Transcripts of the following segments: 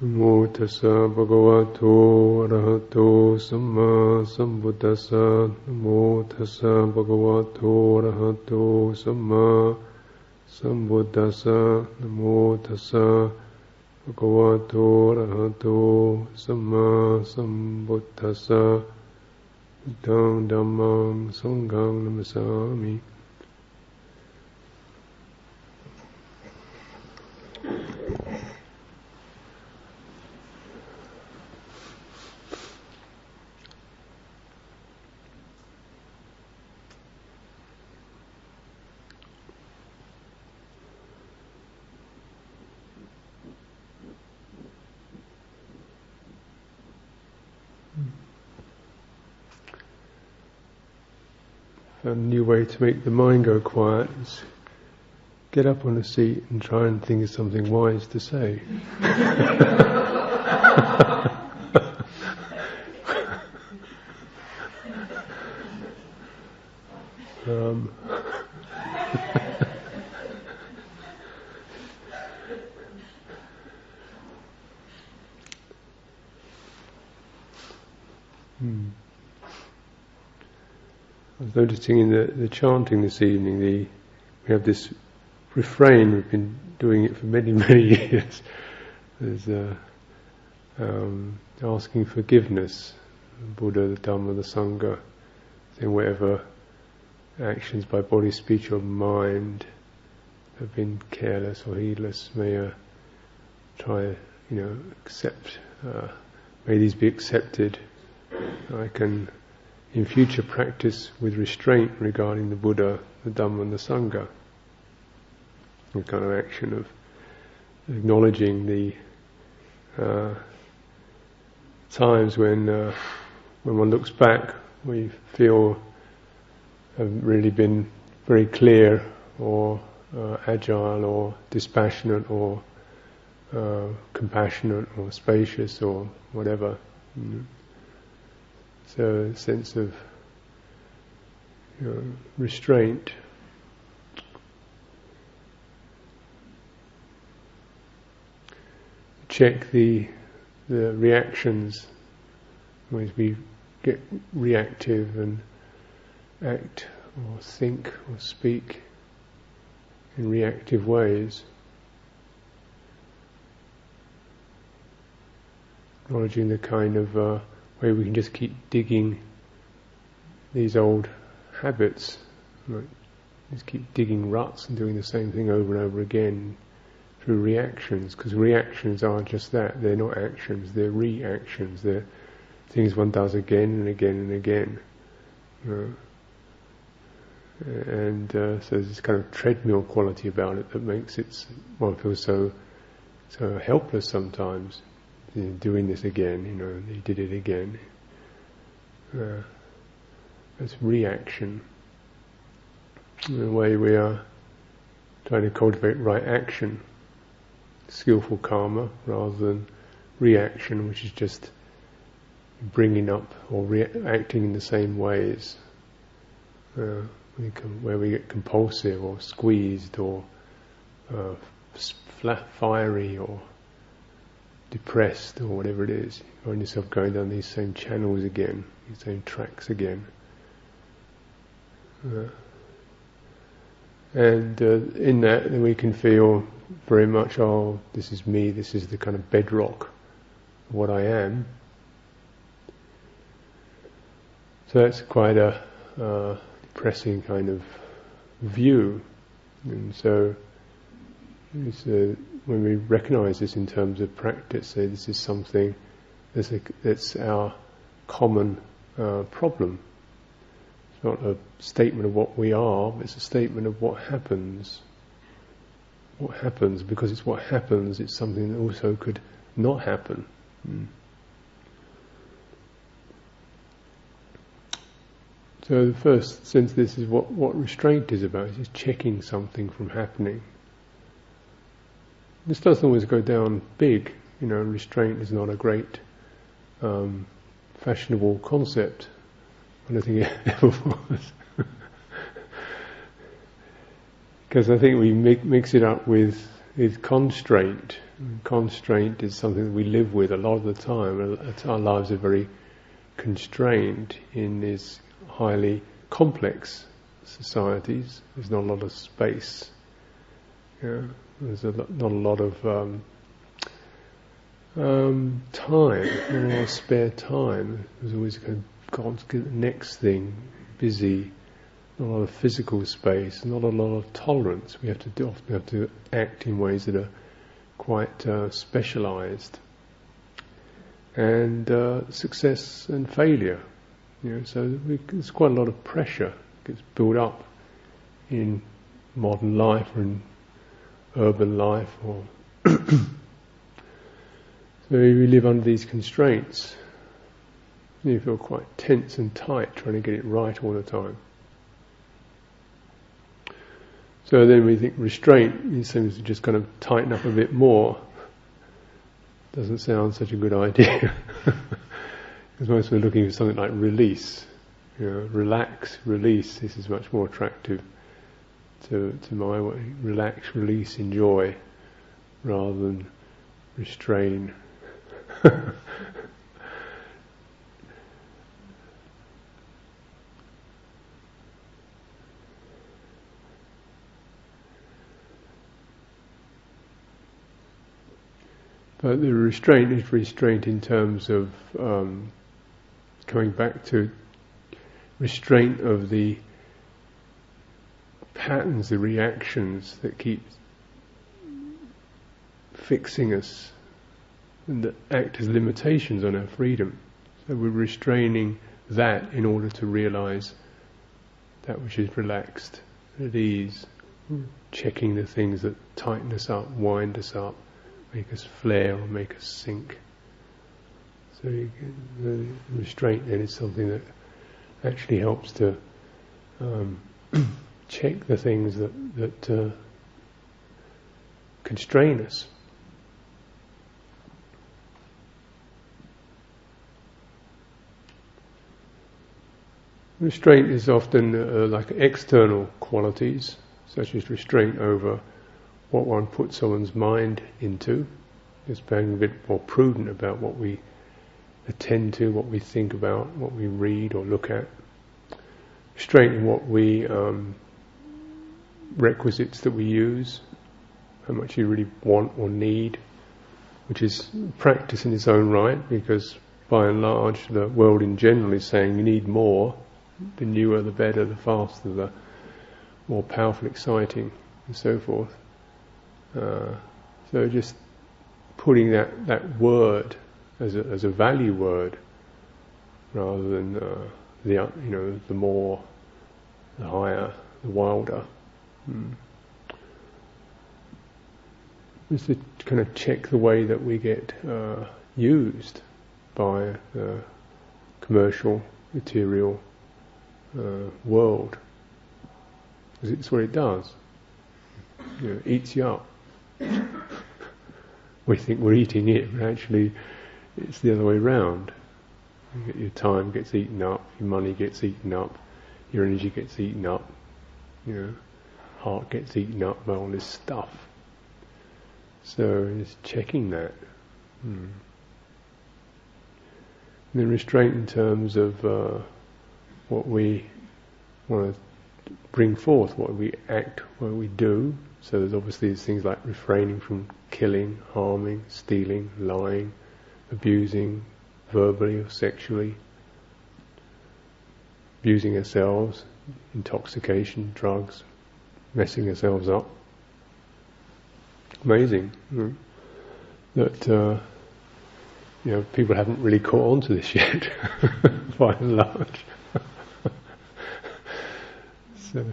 Namo tassa bhagavato arahato samma sambuddhassa. Namo tassa bhagavato arahato samma sambuddhassa. Namo tassa bhagavato arahato samma sambuddhassa. Buddhaṃ Dhammaṃ Sanghaṃ Namasami. A new way to make the mind go quiet is get up on a seat and try and think of something wise to say. I was noticing in the chanting this evening, we have this refrain, we've been doing it for many, many years. There's asking forgiveness, the Buddha, the Dhamma, the Sangha, saying whatever actions by body, speech or mind have been careless or heedless, may try, accept, may these be accepted. I can in future practice with restraint regarding the Buddha, the Dhamma and the Sangha. A kind of action of acknowledging the times when one looks back, we feel have really been very clear or agile or dispassionate or compassionate or spacious or whatever. So a sense of restraint. Check the reactions when we get reactive and act or think or speak in reactive ways. Acknowledging the kind of way we can just keep digging these old habits, like just keep digging ruts and doing the same thing over and over again through reactions, because reactions are just that, they're not actions, they're reactions, they're things one does again and again and again. And so there's this kind of treadmill quality about it that makes one feel so helpless sometimes. Doing this again, they did it again. That's reaction. In a way we are trying to cultivate right action, skillful karma, rather than reaction, which is just bringing up or acting in the same ways, where we get compulsive or squeezed or fiery or depressed or whatever it is. You find yourself going down these same channels again, these same tracks again. And in that, then we can feel very much, this is me, this is the kind of bedrock of what I am. So that's quite a depressing kind of view. And so it's when we recognise this in terms of practice, say this is something that's our common problem. It's not a statement of what we are, but it's a statement of what happens. What happens, because it's what happens, it's something that also could not happen. So the first sense, this is what restraint is about, is checking something from happening. This doesn't always go down big, restraint is not a great fashionable concept. I don't think it ever was. Because I think we mix it up with is constraint. Constraint is something that we live with a lot of the time. Our lives are very constrained in these highly complex societies. There's not a lot of space. There's not a lot of time, not a lot of spare time. There's always kind of got to get the next thing, busy. Not a lot of physical space, not a lot of tolerance. We often have to act in ways that are quite specialised, and success and failure. So there's quite a lot of pressure gets built up in modern life or in urban life, or so we live under these constraints. You feel quite tense and tight, trying to get it right all the time. So then we think restraint seems to just kind of tighten up a bit more. Doesn't sound such a good idea. Because most we're looking for something like release. Relax, release. This is much more attractive to my way. Relax, release, enjoy, rather than restrain. But the restraint is restraint in terms of coming back to restraint of the patterns, the reactions that keep fixing us and that act as limitations on our freedom. So we're restraining that in order to realize that which is relaxed, at ease, checking the things that tighten us up, wind us up, make us flare or make us sink. So the restraint then is something that actually helps to check the things that constrain us. Restraint is often like external qualities, such as restraint over what one puts someone's mind into, just being a bit more prudent about what we attend to, what we think about, what we read or look at. Restraint in what we requisites that we use, how much you really want or need, which is practice in its own right, because by and large the world in general is saying you need more. The newer, the better, the faster, the more powerful, exciting, and so forth. So just putting that word as a value word, rather than the more, the higher, the wilder. Just to kind of check the way that we get used by the commercial, material world, because it's what it does. Eats you up. We think we're eating it, but actually it's the other way round. Your time gets eaten up, your money gets eaten up, your energy gets eaten up, heart gets eaten up by all this stuff. So it's checking that. And then restraint in terms of what we want to bring forth, what we act, what we do. So there's obviously things like refraining from killing, harming, stealing, lying, abusing, verbally or sexually, abusing ourselves, intoxication, drugs, messing ourselves up. Amazing that people haven't really caught on to this yet, by and large. So,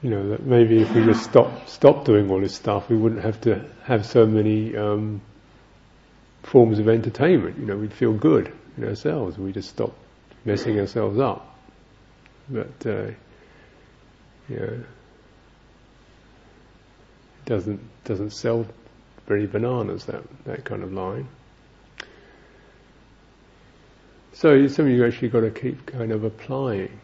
that maybe if we just stop doing all this stuff, we wouldn't have to have so many forms of entertainment. We'd feel good in ourselves. We just stop messing ourselves up. But it doesn't sell very bananas, that kind of line. So it's something you actually got to keep kind of applying.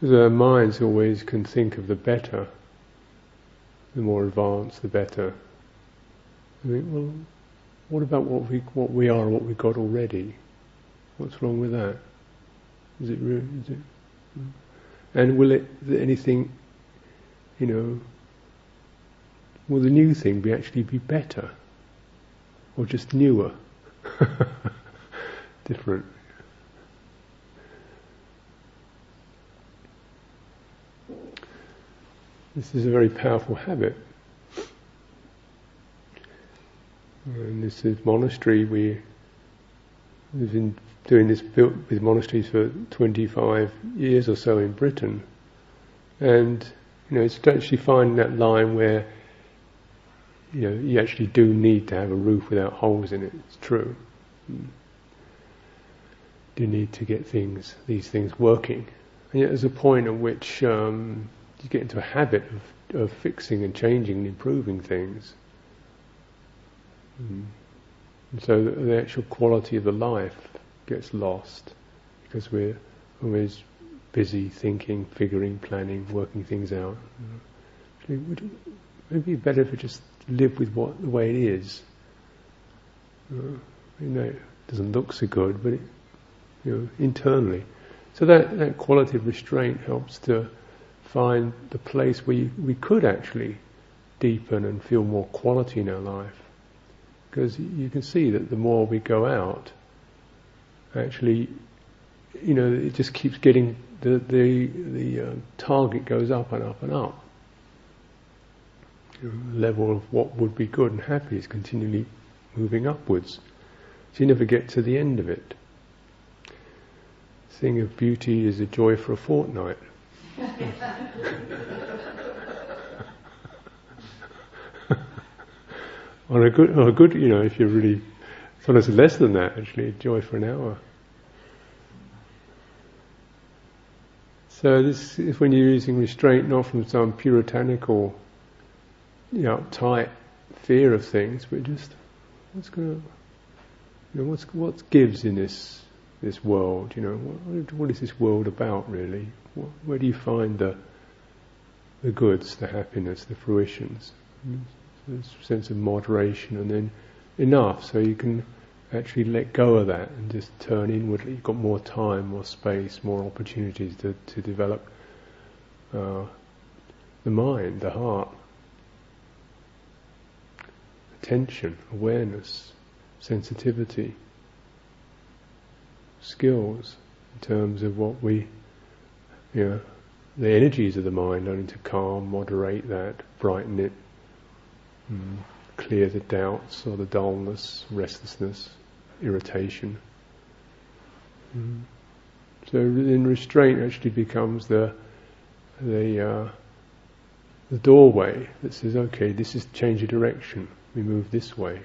Because our minds always can think of the better, the more advanced, the better. I think, well, what about what we are, what we got already? What's wrong with that? Is it real? Is it? And will anything, will the new thing actually be better, or just newer, different? This is a very powerful habit. In this monastery, we've been doing this, built with monasteries for 25 years or so in Britain, and it's actually finding that line where you actually do need to have a roof without holes in it. It's true. You need to get these things working, and yet there's a point at which you get into a habit of fixing and changing and improving things. And so the actual quality of the life gets lost because we're always busy thinking, figuring, planning, working things out. Maybe it'd be better if we just live with the way it is. It doesn't look so good, but internally. So that quality of restraint helps to find the place where we could actually deepen and feel more quality in our life. Because you can see that the more we go out, actually, it just keeps getting, the target goes up and up and up. The level of what would be good and happy is continually moving upwards. So you never get to the end of it. Thing of beauty is a joy for a fortnight. On a good, if you're really, sometimes less than that actually, joy for an hour. So this is when you're using restraint not from some puritanical, uptight fear of things, but just what gives in this world? What is this world about really? Where do you find the goods, the happiness, the fruitions? This sense of moderation, and then enough so you can actually let go of that and just turn inwardly. You've got more time, more space, more opportunities to develop the mind, the heart, attention, awareness, sensitivity, skills in terms of what the energies of the mind, learning to calm, moderate that, brighten it, clear the doubts or the dullness, restlessness, irritation. So then restraint actually becomes the doorway that says, okay, this is change of direction, we move this way.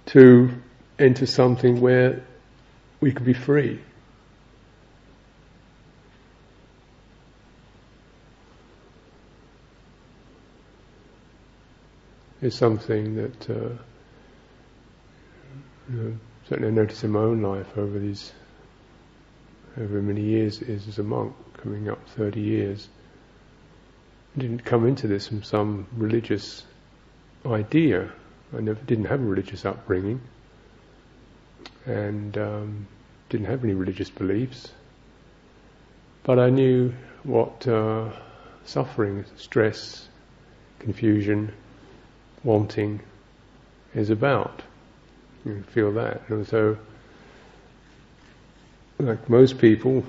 To enter something where we can be free. Is something that certainly I notice in my own life over many years is as a monk, coming up 30 years. I didn't come into this from some religious idea. I didn't have a religious upbringing and didn't have any religious beliefs, but I knew what suffering, stress, confusion, wanting is about. You feel that. And so, like most people,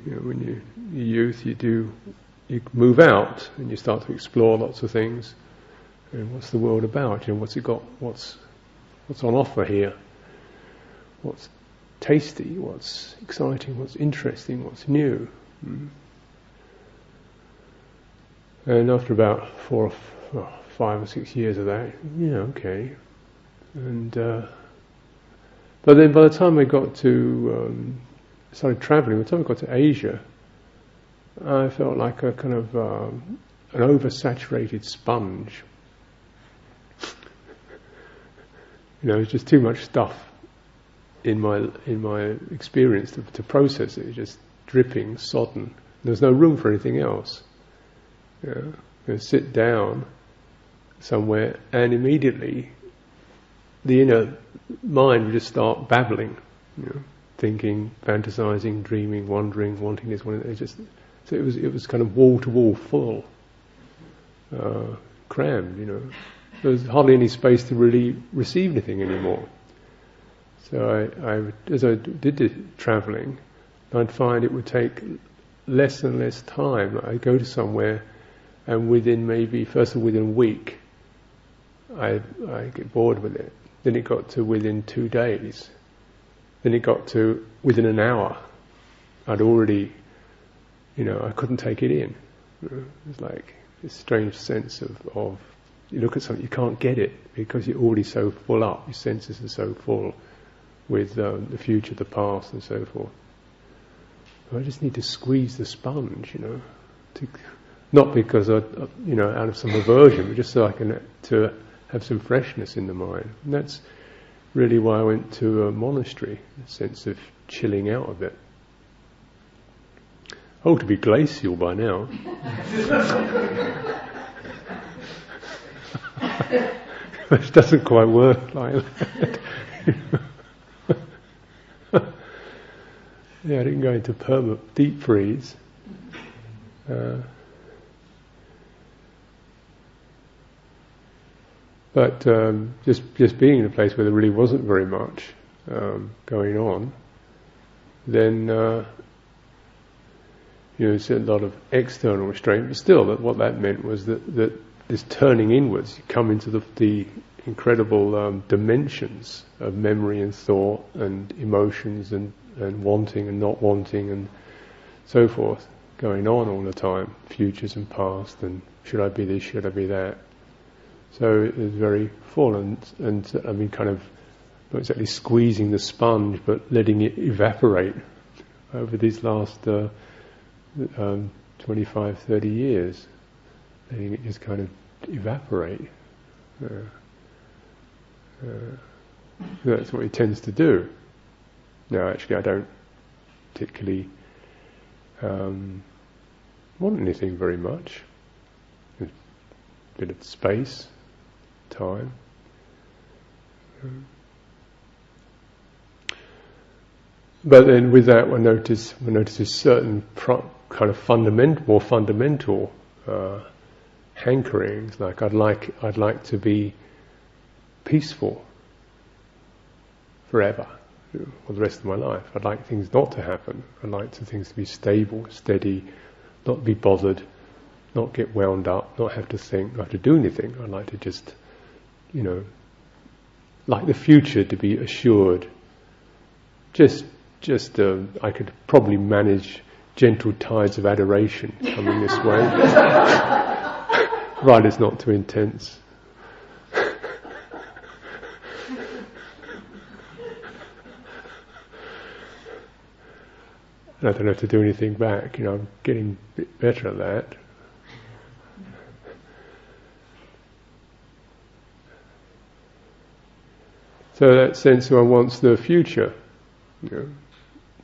when you're youth, you move out and you start to explore lots of things. And what's the world about? What's it got? What's on offer here? What's tasty? What's exciting? What's interesting? What's new? And after about 5 or 6 years of that, okay. And but then by the time I got to started travelling, by the time I got to Asia, I felt like a kind of an oversaturated sponge. There's just too much stuff in my experience to process it. It's just dripping, sodden. There's no room for anything else. You sit down somewhere, and immediately the inner mind would just start babbling, thinking, fantasizing, dreaming, wondering, wanting this, wanting that. So it was kind of wall to wall full, crammed. There was hardly any space to really receive anything anymore. So I as I did the travelling, I'd find it would take less and less time. I'd go to somewhere, and within within a week, I get bored with it. Then it got to within 2 days. Then it got to within an hour. I'd already, I couldn't take it in. It was like this strange sense of you look at something, you can't get it because you're already so full up. Your senses are so full with the future, the past, and so forth. I just need to squeeze the sponge, not because out of some aversion, but just so I can to have some freshness in the mind. And that's really why I went to a monastery, a sense of chilling out a bit. I ought to be glacial by now. Which doesn't quite work like that. Yeah, I didn't go into deep freeze. But just being in a place where there really wasn't very much going on, then it's a lot of external restraint. But still, what that meant was that this turning inwards, you come into the incredible dimensions of memory and thought and emotions and wanting and not wanting and so forth, going on all the time, futures and past, and should I be this, should I be that. So it was very full, and I mean, kind of not exactly squeezing the sponge, but letting it evaporate over these last 25, 30 years, letting it just kind of evaporate. That's what it tends to do. Now, actually, I don't particularly want anything very much. A bit of space, time. But then with that, one notices certain kind of more fundamental hankerings. Like I'd like to be peaceful forever, for the rest of my life. I'd like things not to happen. I'd like things to be stable, steady, not be bothered, not get wound up, not have to think, not have to do anything. I'd like to just, like the future to be assured. I could probably manage gentle tides of adoration coming this way. Right, it's not too intense. I don't have to do anything back. I'm getting a bit better at that. So that sense one wants the future,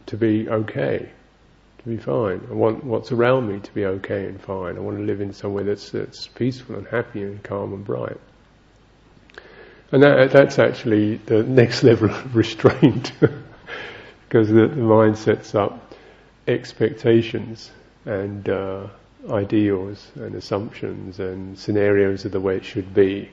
to be okay, to be fine. I want what's around me to be okay and fine. I want to live in somewhere that's peaceful and happy and calm and bright. And that's actually the next level of restraint, because the mind sets up expectations and ideals and assumptions and scenarios of the way it should be.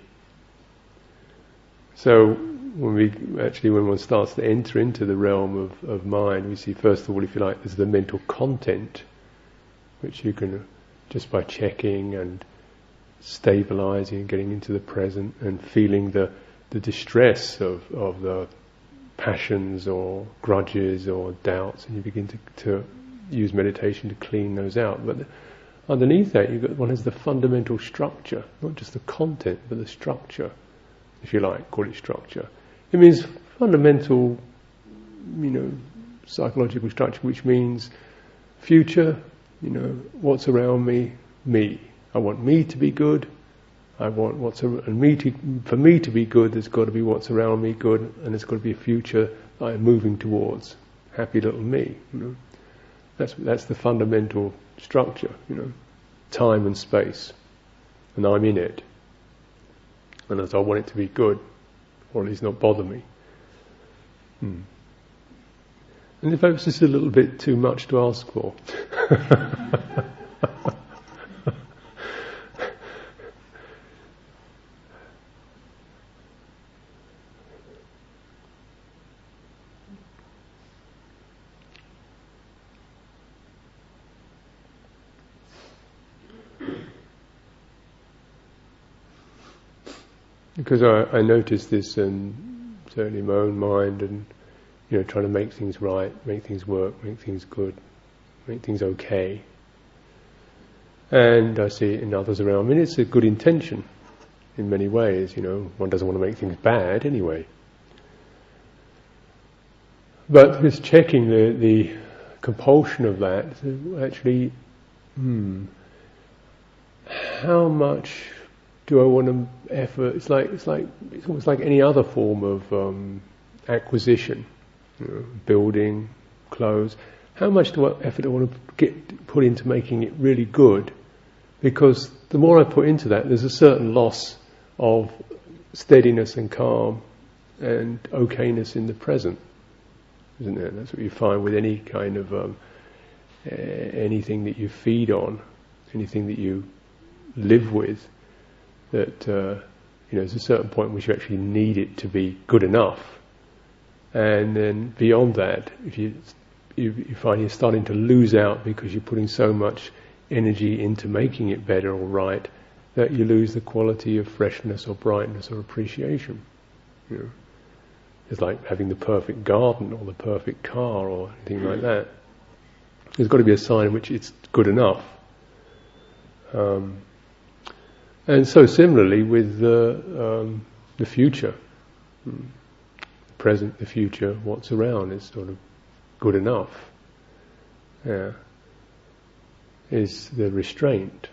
So when one starts to enter into the realm of mind, we see first of all, if you like, there's the mental content, which you can, just by checking and stabilizing, getting into the present and feeling the distress of the passions or grudges or doubts, and you begin to use meditation to clean those out. But underneath that, one has the fundamental structure, not just the content, but the structure, if you like, call it structure. It means fundamental, psychological structure, which means future, what's around me. I want me to be good. I want for me to be good, there's got to be what's around me good, and there's got to be a future I'm moving towards. Happy little me. That's the fundamental structure. Time and space, and I'm in it. And as I want it to be good, or at least not bother me. And if that was just a little bit too much to ask for. Because I noticed this, and certainly in my own mind, and trying to make things right, make things work, make things good, make things okay. And I see it in others around me. It's a good intention in many ways. One doesn't want to make things bad anyway. But just checking the compulsion of that, actually, how much do I want to effort? It's almost like any other form of acquisition, building, clothes. How much effort do I want to put into making it really good? Because the more I put into that, there's a certain loss of steadiness and calm and okayness in the present, isn't there? That's what you find with any kind of anything that you feed on, anything that you live with. That there's a certain point in which you actually need it to be good enough, and then beyond that, if you find you're starting to lose out because you're putting so much energy into making it better or right, that you lose the quality of freshness or brightness or appreciation. It's like having the perfect garden or the perfect car or anything like that. There's got to be a sign in which it's good enough. And so similarly with the future, present, the future, what's around is sort of good enough. Is the restraint.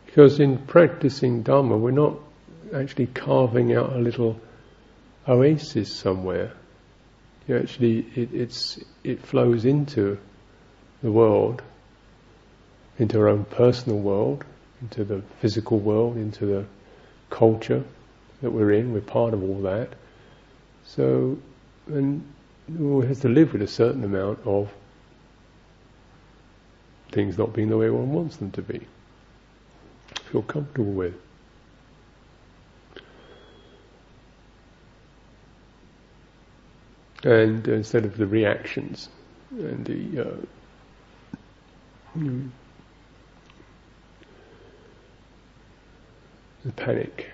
Because in practicing Dhamma, we're not actually carving out a little oasis somewhere. It flows into the world, into our own personal world, into the physical world, into the culture that we're in. We're part of all that. So, and one has to live with a certain amount of things not being the way one wants them to be. Feel comfortable with. And instead of the reactions and the panic,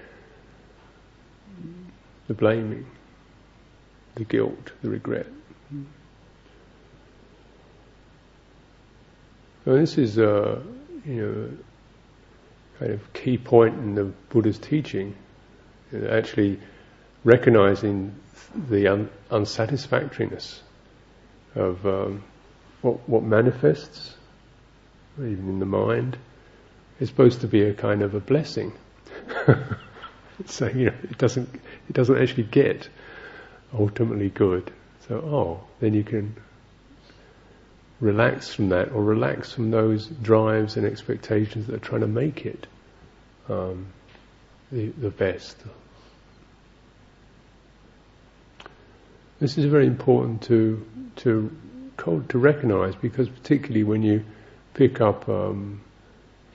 the blaming, the guilt, the regret. So this is kind of key point in the Buddha's teaching, actually recognizing the unsatisfactoriness of what manifests, even in the mind, is supposed to be a kind of a blessing. So it doesn't actually get ultimately good. So then you can relax from that, or relax from those drives and expectations that are trying to make it the best. This is very important to recognise, because particularly when you pick up a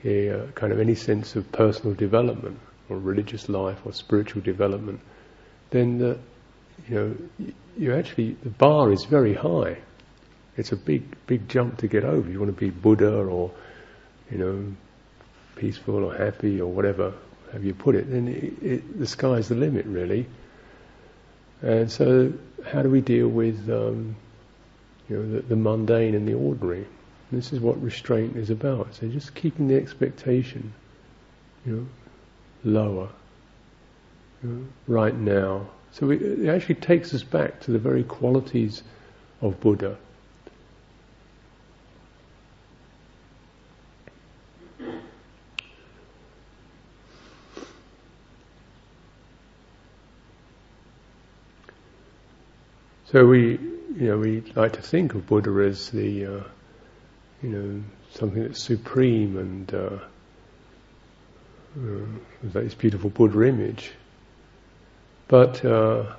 kind of any sense of personal development or religious life or spiritual development, then you actually, the bar is very high. It's a big jump to get over. You want to be Buddha or peaceful or happy or whatever have you put it, then the sky's the limit, really. And so how do we deal with the mundane and the ordinary? This is what restraint is about. So just keeping the expectation lower, right now. So it actually takes us back to the very qualities of Buddha. So we like to think of Buddha as the, something that's supreme and like this beautiful Buddha image. But the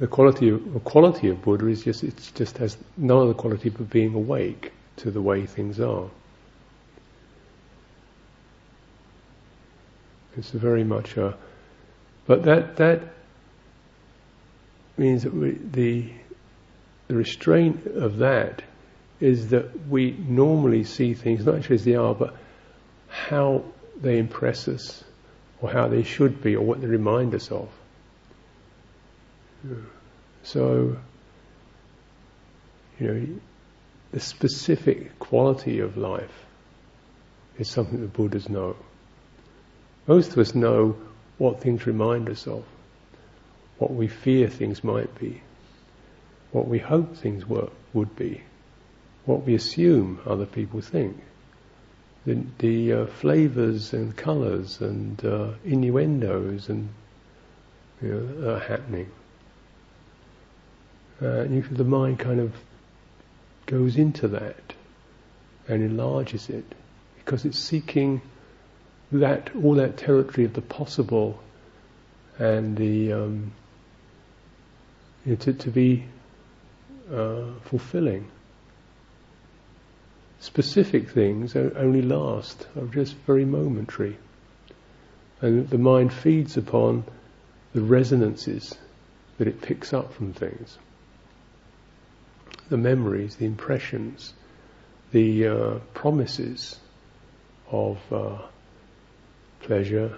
quality of Buddha is just has no other quality but being awake to the way things are. It's very much but that means that the restraint of that is that we normally see things not actually as they are, but how they impress us, or how they should be, or what they remind us of. So, the specific quality of life is something the Buddhas know. Most of us know what things remind us of, what we fear things might be, what we hope things would be, what we assume other people think, the flavours and colours and innuendos and are happening. The mind kind of goes into that and enlarges it because it's seeking all that territory of the possible and the to be fulfilling. Specific things only last, are just very momentary, and the mind feeds upon the resonances that it picks up from things, the memories, the impressions, the promises of pleasure,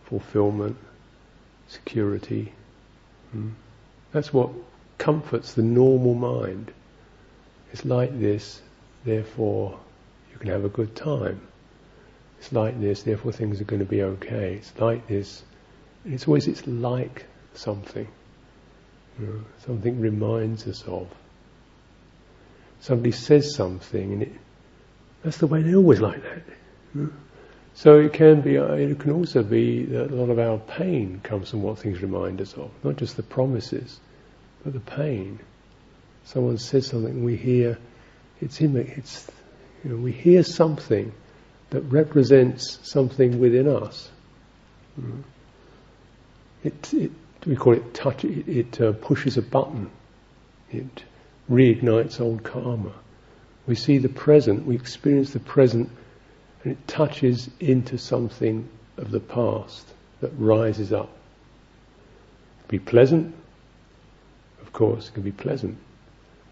fulfillment, security. That's what comforts the normal mind. It's like this, therefore you can have a good time. It's like this, therefore things are going to be okay. It's like this. It's like something. Something reminds us of. Somebody says something, and that's the way they're always like that. So it can also be that a lot of our pain comes from what things remind us of, not just the promises, but the pain. Someone says something, we hear, we hear something that represents something within us. We call it touch. It pushes a button. It reignites old karma. We see the present. We experience the present. And it touches into something of the past that rises up. Be pleasant? Of course, it can be pleasant.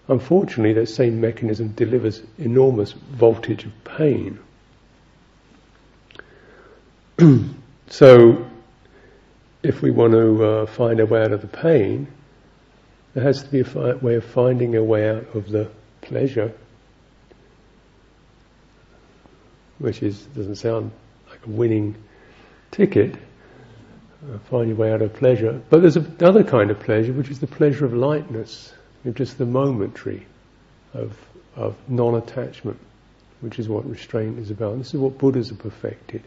Unfortunately, that same mechanism delivers enormous voltage of pain. So, if we want to find a way out of the pain, there has to be a way of finding a way out of the pleasure, which doesn't sound like a winning ticket. Find your way out of pleasure. But there's another kind of pleasure, which is the pleasure of lightness, just the momentary, of non-attachment, which is what restraint is about. And this is what Buddhas have perfected.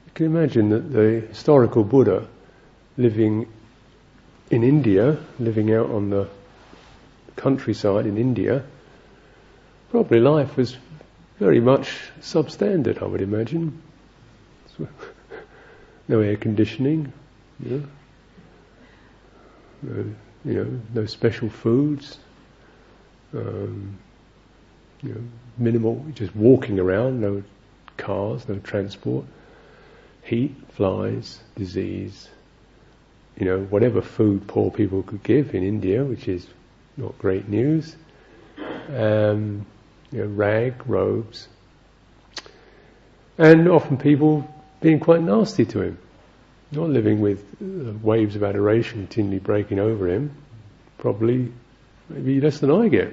You can imagine that the historical Buddha living in India, living out on the countryside in India, probably life was very much substandard, I would imagine. No air conditioning, no special foods, minimal, just walking around, no cars, no transport, heat, flies, disease, whatever food poor people could give in India, which is not great news. Rag, robes, and often people being quite nasty to him, not living with waves of adoration continually breaking over him, probably maybe less than I get.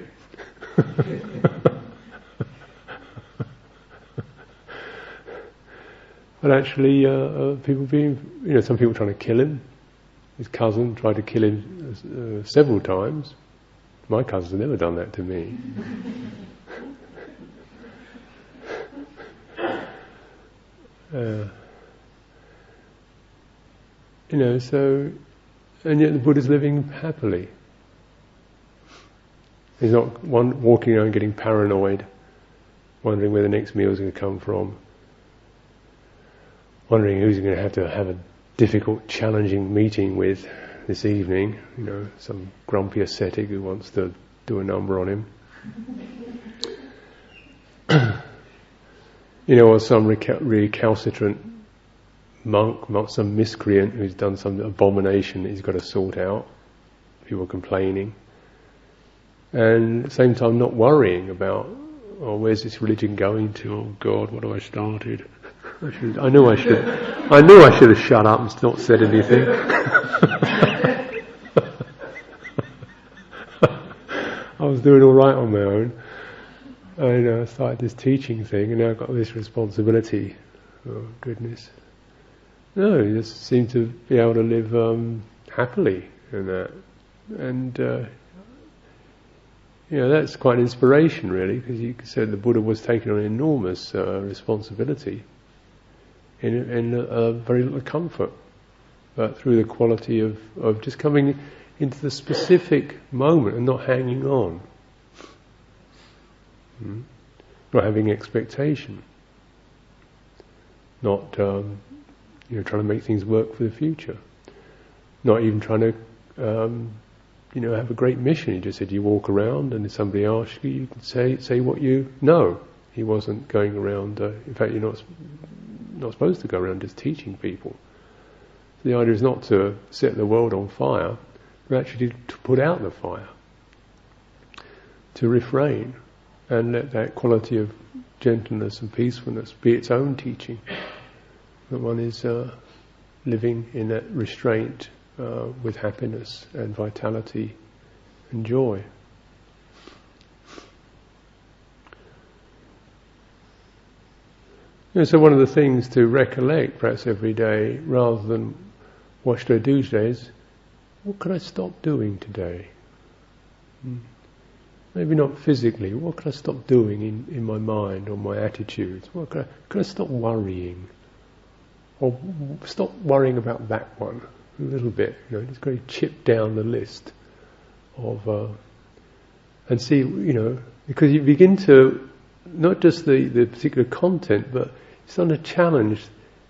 But actually people being, some people trying to kill him. His cousin tried to kill him several times. My cousin's never done that to me. So, and yet the Buddha's living happily. He's not walking around getting paranoid, wondering where the next meal is going to come from, wondering who's going to have a difficult, challenging meeting with this evening. Some grumpy ascetic who wants to do a number on him. Or some recalcitrant monk, some miscreant who's done some abomination that he's got to sort out. People complaining. And at the same time not worrying about, where's this religion going to? Oh God, what have I started? I knew I should have shut up and not said anything. I was doing all right on my own. And I started this teaching thing, and now I've got this responsibility. Oh goodness! No, you just seem to be able to live happily in that, and that's quite an inspiration, really, because you said the Buddha was taking on enormous responsibility in very little comfort, but through the quality of just coming into the specific moment and not hanging on. Not having expectation, not trying to make things work for the future, not even trying to have a great mission. He just said you walk around, and if somebody asks you, you can say what you know. He wasn't going around. In fact, you're not supposed to go around just teaching people. So the idea is not to set the world on fire, but actually to put out the fire, to refrain. And let that quality of gentleness and peacefulness be its own teaching. That one is living in that restraint with happiness and vitality and joy. So one of the things to recollect perhaps every day, rather than what should I do today, is what could I stop doing today? Maybe not physically. What can I stop doing in my mind or my attitudes? What can I stop worrying? Or stop worrying about that one a little bit. Just go chip down the list of and see. Because you begin to not just the particular content, but it's starting to challenge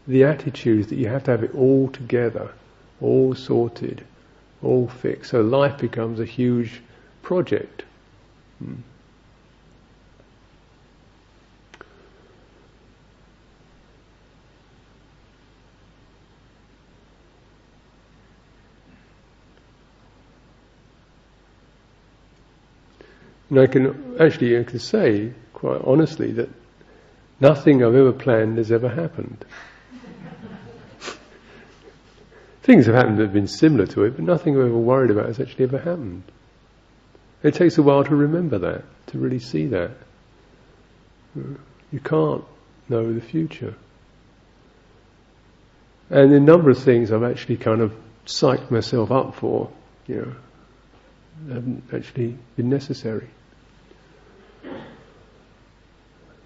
the attitudes that you have to have it all together, all sorted, all fixed. So life becomes a huge project. And I can say quite honestly that nothing I've ever planned has ever happened. Things have happened that have been similar to it, but nothing I've ever worried about has actually ever happened. It takes a while to remember that, to really see that. You can't know the future. And a number of things I've actually kind of psyched myself up for, haven't actually been necessary.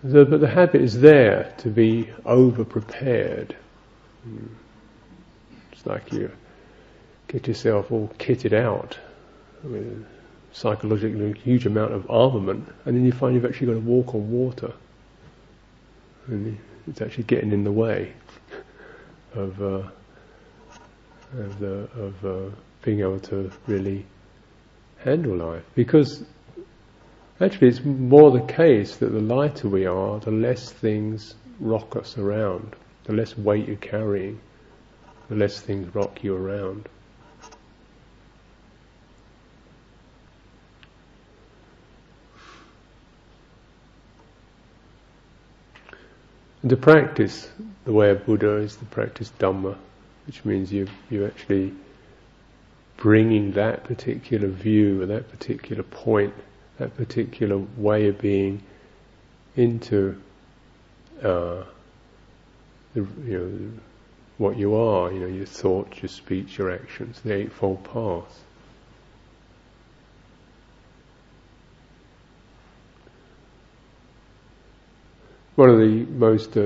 But the habit is there to be over-prepared. It's like you get yourself all kitted out with psychologically a huge amount of armament, and then you find you've actually got to walk on water, and it's actually getting in the way of being able to really handle life. Because actually it's more the case that the lighter we are, the less things rock us around, the less weight you're carrying, the less things rock you around. And to practice the way of Buddha is to practice Dhamma, which means you're actually bringing that particular view, or that particular point, that particular way of being into what you are, your thoughts, your speech, your actions, the Eightfold Path. One of the most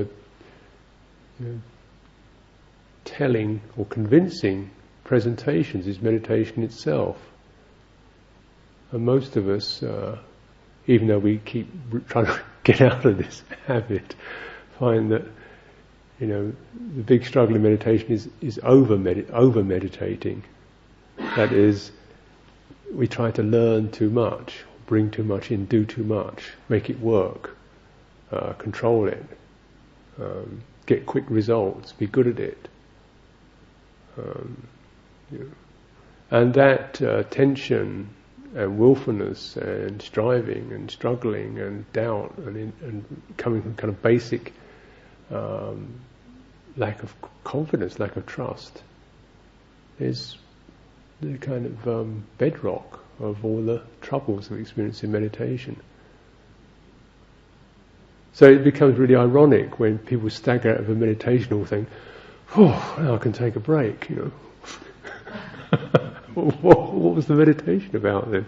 telling or convincing presentations is meditation itself. And most of us, even though we keep trying to get out of this habit, find that, the big struggle in meditation is over meditating. That is, we try to learn too much, bring too much in, do too much, make it work, control it, get quick results, be good at it. And that tension and willfulness and striving and struggling and doubt and coming from kind of basic lack of confidence, lack of trust, is the kind of bedrock of all the troubles we experience in meditation. So it becomes really ironic when people stagger out of a meditation all think, oh, now I can take a break, what was the meditation about then?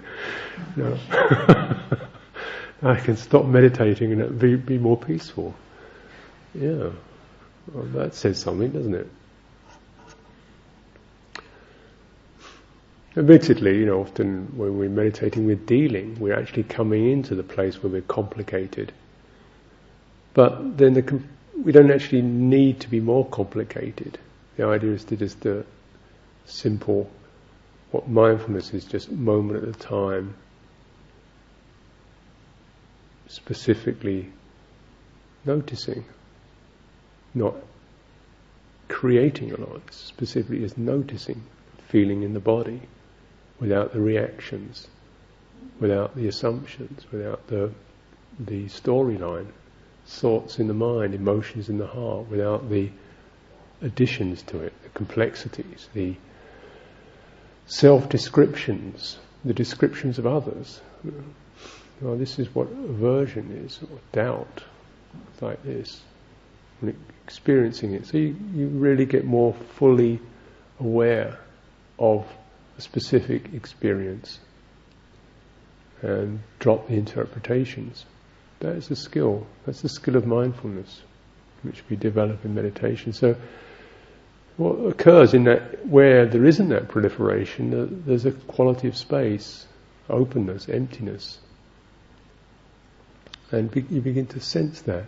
I can stop meditating and be more peaceful. Yeah, well, that says something, doesn't it? Admittedly, often when we're meditating, we're actually coming into the place where we're complicated. But then we don't actually need to be more complicated. The idea is to just simple, what mindfulness is, just moment at a time, specifically noticing, not creating a lot, specifically is noticing, feeling in the body, without the reactions, without the assumptions, without the storyline, thoughts in the mind, emotions in the heart, without the additions to it, the complexities, the self-descriptions, the descriptions of others. Well, this is what aversion is, or doubt. It's like this. And experiencing it. So you really get more fully aware of a specific experience and drop the interpretations. That is a skill. That's the skill of mindfulness, which we develop in meditation. So what occurs in that, where there isn't that proliferation, there's a quality of space, openness, emptiness. And you begin to sense that.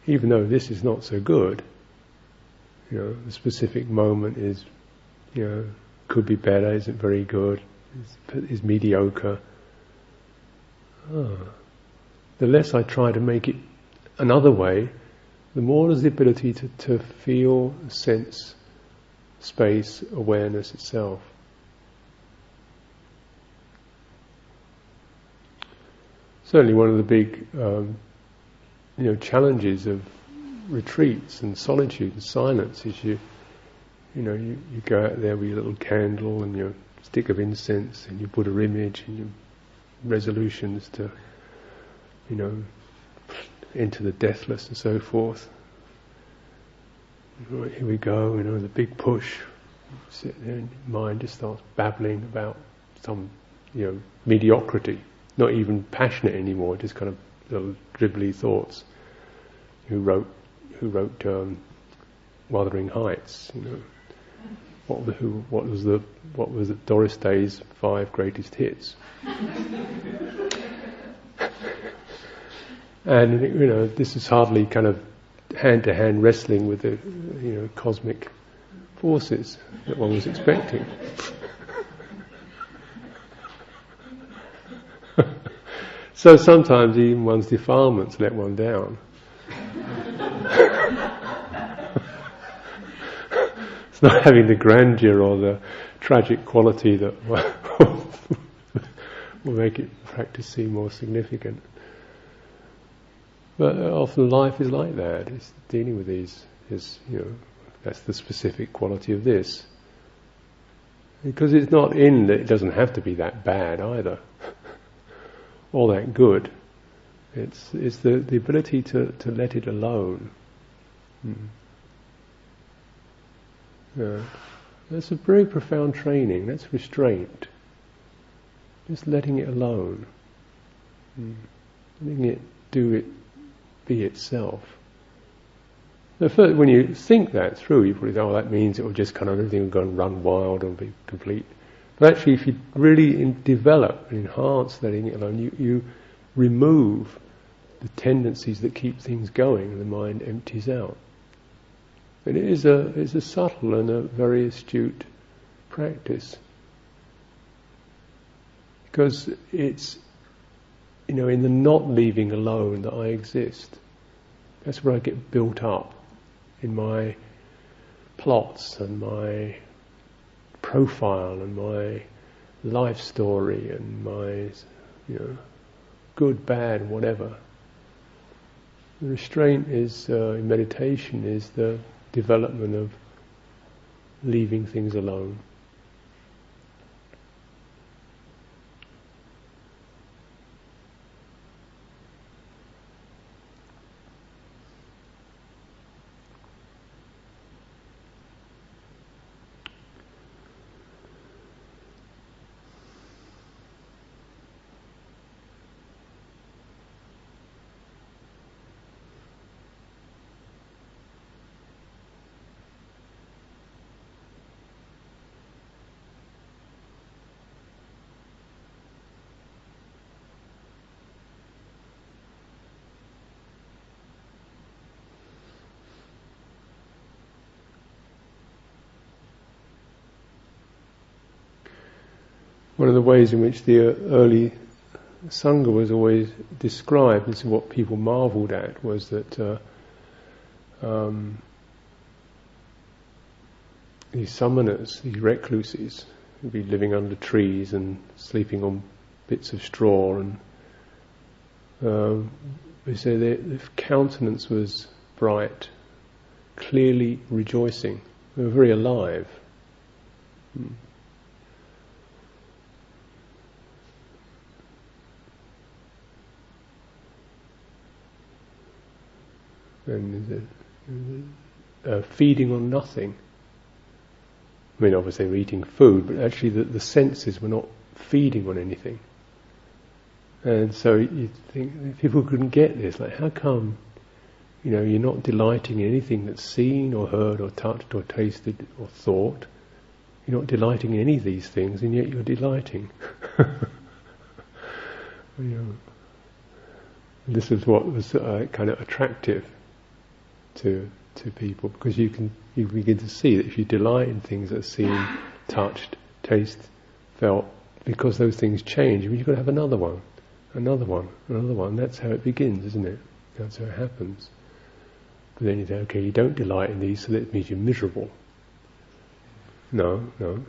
Even though this is not so good, the specific moment is, could be better, isn't very good, is mediocre. The less I try to make it another way, the more there's the ability to feel, sense, space, awareness itself. Certainly one of the big challenges of retreats and solitude and silence is you go out there with your little candle and your stick of incense and your Buddha image and your resolutions to into the deathless and so forth. Right, here we go, the big push. Sit there and your mind just starts babbling about some mediocrity, not even passionate anymore, just kind of little dribbly thoughts. Who wrote Wuthering Heights? What was Doris Day's 5 greatest hits? And this is hardly kind of hand-to-hand wrestling with the cosmic forces that one was expecting. So sometimes even one's defilements let one down. It's not having the grandeur or the tragic quality that will make it practice seem more significant. But often life is like that. It's dealing with these. That's the specific quality of this. Because it's not in that it doesn't have to be that bad either, or that good. It's the ability to let it alone. That's a very profound training. That's restraint. Just letting it alone. Letting it do it, be itself. Now, first, when you think that through, you probably think, that means it will just kind of everything will go and run wild and be complete But actually, if you really develop and enhance letting it alone, you remove the tendencies that keep things going, and the mind empties out. And it's a subtle and a very astute practice, because it's, in the not leaving alone that I exist. That's where I get built up in my plots and my profile and my life story and my, good, bad, whatever. The restraint is, in meditation, is the development of leaving things alone. One of the ways in which the early Sangha was always described, this is what people marvelled at, was that these samanas, these recluses, would be living under trees and sleeping on bits of straw, and they say their countenance was bright, clearly rejoicing. They were very alive. And feeding on nothing. I mean, obviously they were eating food, but actually the senses were not feeding on anything. And so you think, people couldn't get this, like how come, you're not delighting in anything that's seen or heard or touched or tasted or thought. You're not delighting in any of these things, and yet you're delighting. This is what was kind of attractive to people, because you begin to see that if you delight in things that are seen, touched, tasted, felt, because those things change, you've got to have another one. That's how it begins, isn't it? That's how it happens. But then you say, okay, you don't delight in these, so that means you're miserable. No. They're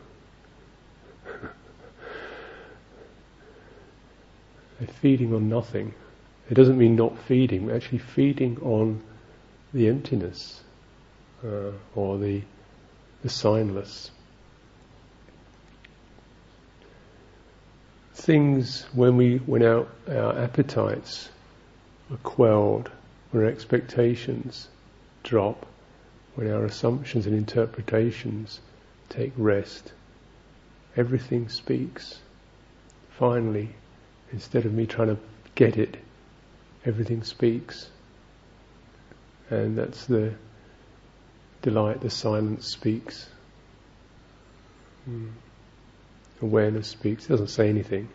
feeding on nothing. It doesn't mean not feeding, but actually feeding on the emptiness, or the signless. Things, when our appetites are quelled, when our expectations drop, when our assumptions and interpretations take rest, everything speaks. Finally, instead of me trying to get it, everything speaks. And that's the delight, the silence speaks. Awareness speaks, it doesn't say anything.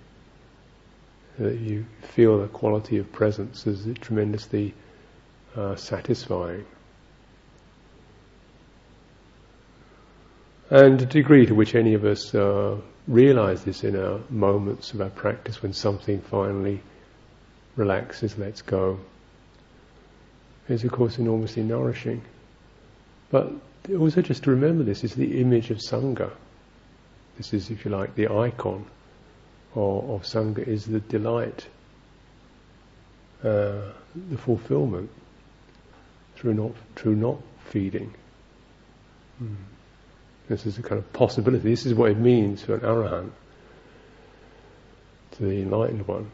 You feel the quality of presence as tremendously satisfying. And the degree to which any of us realise this in our moments of our practice, when something finally relaxes, lets go, is of course enormously nourishing. But also just to remember, this is the image of Sangha. This is, if you like, the icon of Sangha, is the delight, the fulfillment through not feeding. This is a kind of possibility. This is what it means to an arahant, to the enlightened one.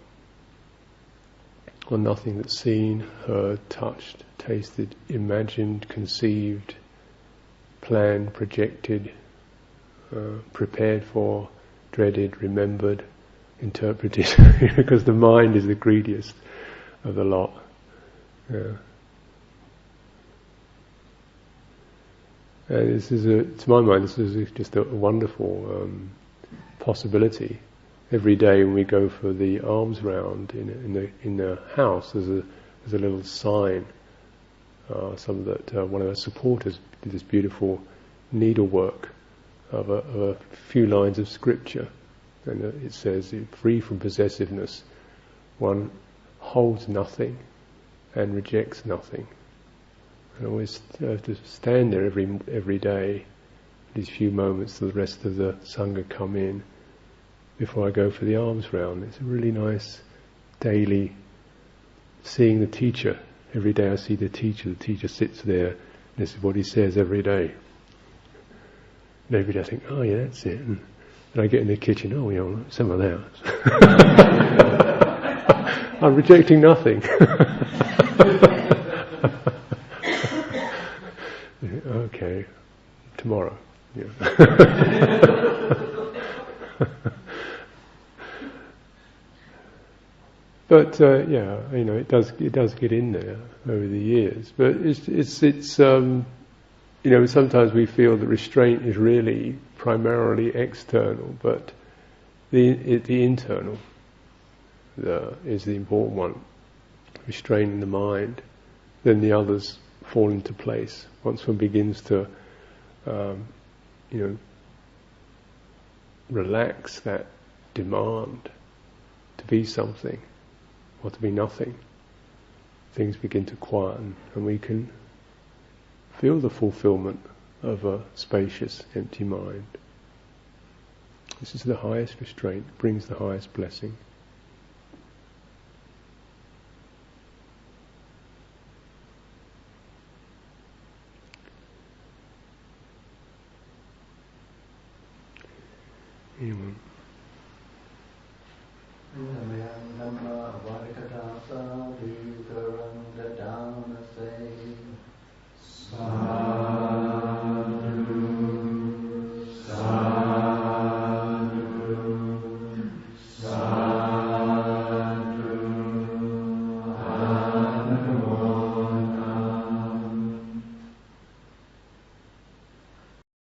On nothing that's seen, heard, touched, tasted, imagined, conceived, planned, projected, prepared for, dreaded, remembered, interpreted, because the mind is the greediest of the lot. Yeah. And this is, to my mind, this is just a wonderful possibility. Every day when we go for the alms round in the house, there's a little sign. One of our supporters did this beautiful needlework of a few lines of scripture, and it says, "Free from possessiveness, one holds nothing and rejects nothing." And I always have to stand there every day, these few moments till the rest of the Sangha come in, before I go for the alms round. It's a really nice daily seeing the teacher. Every day I see the teacher sits there, and this is what he says every day. And every day I think, oh yeah, that's it. And I get in the kitchen, oh yeah, some of that. I'm rejecting nothing. Okay, tomorrow. Yeah. But it does get in there over the years. But it's sometimes we feel that restraint is really primarily external, but the internal is the important one. Restraining the mind, then the others fall into place. Once one begins to, relax that demand to be something or to be nothing, things begin to quieten, and we can feel the fulfillment of a spacious, empty mind. This is the highest restraint, brings the highest blessing. Anyone?